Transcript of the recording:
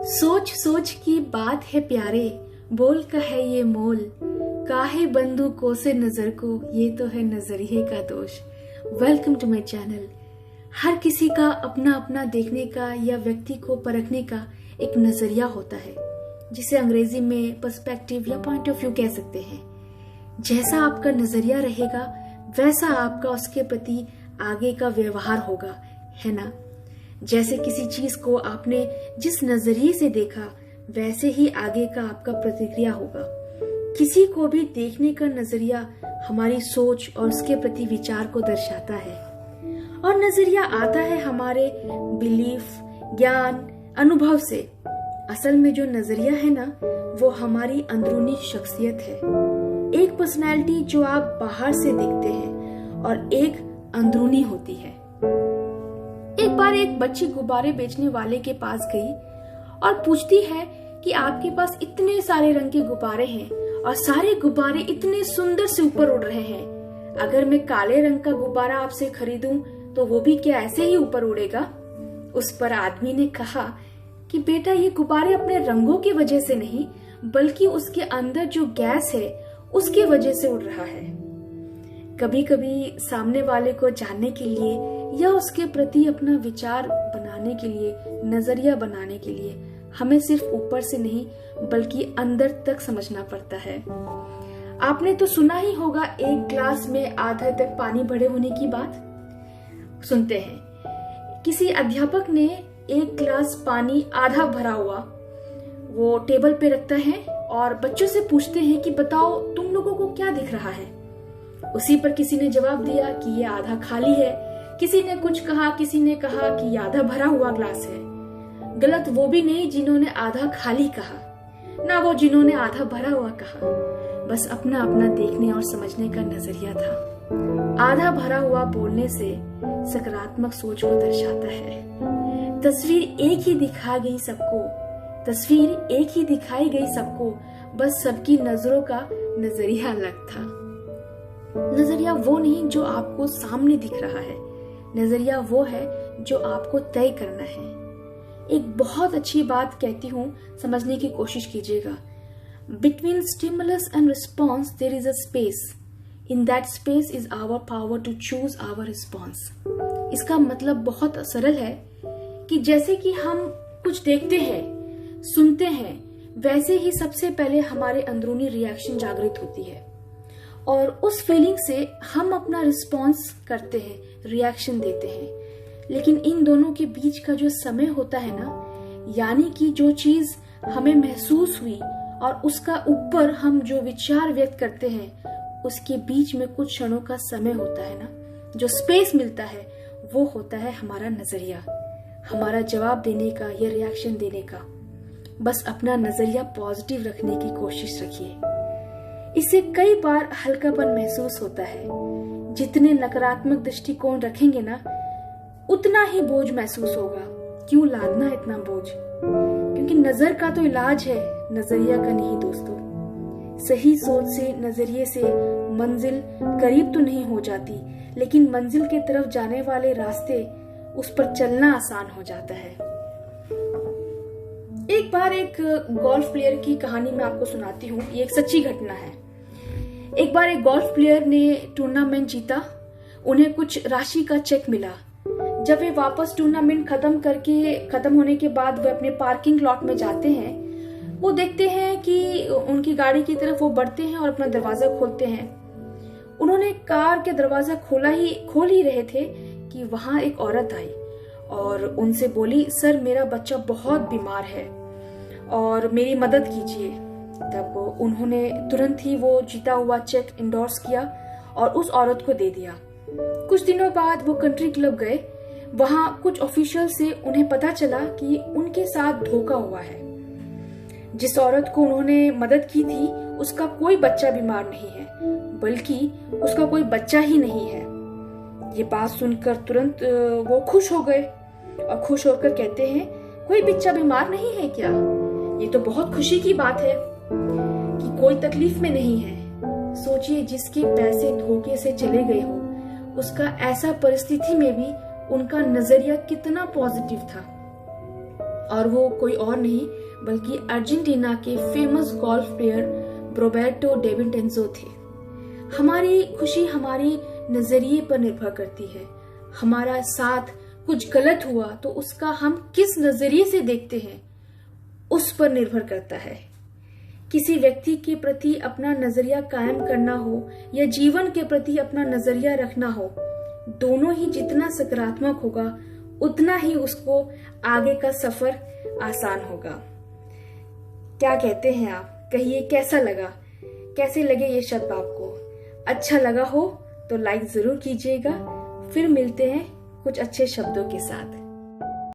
सोच सोच की बात है प्यारे, बोल का है ये मोल, काहे बंदूकों से नजर को, ये तो है नजरिए का दोष। Welcome to my channel. हर किसी का अपना अपना देखने का या व्यक्ति को परखने का एक नजरिया होता है, जिसे अंग्रेजी में पर्सपेक्टिव या पॉइंट ऑफ व्यू कह सकते हैं। जैसा आपका नजरिया रहेगा वैसा आपका उसके प्रति आगे का व्यवहार होगा, है ना। जैसे किसी चीज को आपने जिस नजरिए से देखा वैसे ही आगे का आपका प्रतिक्रिया होगा। किसी को भी देखने का नजरिया हमारी सोच और उसके प्रति विचार को दर्शाता है, और नजरिया आता है हमारे बिलीफ, ज्ञान, अनुभव से। असल में जो नजरिया है ना, वो हमारी अंदरूनी शख्सियत है। एक पर्सनैलिटी जो आप बाहर से देखते हैं और एक अंदरूनी होती है। एक बार एक बच्ची गुब्बारे बेचने वाले के पास गई और पूछती है कि आपके पास इतने सारे रंग के गुब्बारे हैं और सारे गुब्बारे इतने सुंदर से ऊपर उड़ रहे हैं, अगर मैं काले रंग का गुब्बारा आपसे खरीदूं तो वो भी क्या ऐसे ही ऊपर उड़ेगा? उस पर आदमी ने कहा कि बेटा, ये गुब्बारे अपने रंगों की वजह से नहीं बल्कि उसके अंदर जो गैस है उसकी वजह से उड़ रहा है। कभी कभी सामने वाले को जानने के लिए या उसके प्रति अपना विचार बनाने के लिए, नजरिया बनाने के लिए हमें सिर्फ ऊपर से नहीं बल्कि अंदर तक समझना पड़ता है। आपने तो सुना ही होगा एक ग्लास में आधा तक पानी भरे होने की बात। सुनते हैं किसी अध्यापक ने एक गिलास पानी आधा भरा हुआ वो टेबल पे रखता है और बच्चों से पूछते हैं कि बताओ तुम लोगों को क्या दिख रहा है। उसी पर किसी ने जवाब दिया कि ये आधा खाली है, किसी ने कुछ कहा, किसी ने कहा कि ये आधा भरा हुआ ग्लास है। गलत वो भी नहीं जिन्होंने आधा खाली कहा, ना वो जिन्होंने आधा भरा हुआ कहा। बस अपना अपना देखने और समझने का नजरिया था। आधा भरा हुआ बोलने से सकारात्मक सोच को दर्शाता है। तस्वीर एक ही दिखाई गई सबको, बस सबकी नजरों का नजरिया अलग था। नजरिया वो नहीं जो आपको सामने दिख रहा है, नजरिया वो है जो आपको तय करना है। एक बहुत अच्छी बात कहती हूँ, समझने की कोशिश कीजिएगा। Between stimulus and response there is a space, in that space is our power to choose our response. इसका मतलब बहुत सरल है कि जैसे कि हम कुछ देखते हैं, सुनते हैं, वैसे ही सबसे पहले हमारे अंदरूनी रिएक्शन जागृत होती है और उस फीलिंग से हम अपना रिस्पॉन्स करते हैं, रिएक्शन देते हैं। लेकिन इन दोनों के बीच का जो समय होता है ना, यानी कि जो चीज हमें महसूस हुई और उसका ऊपर हम जो विचार व्यक्त करते हैं, उसके बीच में कुछ क्षणों का समय होता है ना, जो स्पेस मिलता है, वो होता है हमारा नजरिया, हमारा जवाब देने का या रिएक्शन देने का। बस अपना नजरिया पॉजिटिव रखने की कोशिश रखिए। इससे कई बार हल्कापन महसूस होता है। जितने नकारात्मक दृष्टिकोण रखेंगे ना, उतना ही बोझ महसूस होगा। क्यों लादना इतना बोझ? क्योंकि नजर का तो इलाज है, नजरिया का नहीं दोस्तों। सही सोच से, नजरिए से मंजिल करीब तो नहीं हो जाती, लेकिन मंजिल की तरफ जाने वाले रास्ते, उस पर चलना आसान हो जाता है। एक बार एक गोल्फ प्लेयर की कहानी मैं आपको सुनाती हूँ। ये एक सच्ची घटना है। एक बार एक गोल्फ प्लेयर ने टूर्नामेंट जीता, उन्हें कुछ राशि का चेक मिला। जब वे वापस टूर्नामेंट खत्म होने के बाद वे अपने पार्किंग लॉट में जाते हैं, वो देखते हैं कि उनकी गाड़ी की तरफ वो बढ़ते हैं और अपना दरवाजा खोलते हैं। उन्होंने कार के दरवाजा खोल ही रहे थे कि वहां एक औरत आई और उनसे बोली, सर मेरा बच्चा बहुत बीमार है और मेरी मदद कीजिए। तब उन्होंने तुरंत ही वो जीता हुआ चेक इंडोर्स किया और उस औरत को दे दिया। कुछ दिनों बाद वो कंट्री क्लब गए। वहां कुछ ऑफिशियल से उन्हें पता चला कि उनके साथ धोखा हुआ है। जिस औरत को उन्होंने मदद की थी उसका कोई बच्चा बीमार नहीं है, बल्कि उसका कोई बच्चा ही नहीं है। ये बात सुनकर तुरंत वो खुश हो गए और खुश होकर कहते हैं, कोई बच्चा बीमार नहीं है क्या? ये तो बहुत खुशी की बात है कि कोई तकलीफ में नहीं है। सोचिए, जिसके पैसे धोखे से चले गए हो, उसका ऐसा परिस्थिति में भी उनका नजरिया कितना पॉजिटिव था। और वो कोई और नहीं बल्कि अर्जेंटीना के famous golf player Roberto De Vicenzo थे। हमारी खुशी हमारे नजरिए पर निर्भर करती है। हमारा साथ कुछ गलत हुआ तो उसका हम किस नजरिए से देखते हैं उस पर निर्भर करता है। किसी व्यक्ति के प्रति अपना नजरिया कायम करना हो या जीवन के प्रति अपना नजरिया रखना हो, दोनों ही जितना सकारात्मक होगा उतना ही उसको आगे का सफर आसान होगा। क्या कहते हैं आप? कहिए कैसा लगा, कैसे लगे ये शब्द आपको? अच्छा लगा हो तो लाइक जरूर कीजिएगा। फिर मिलते हैं कुछ अच्छे शब्दों के साथ।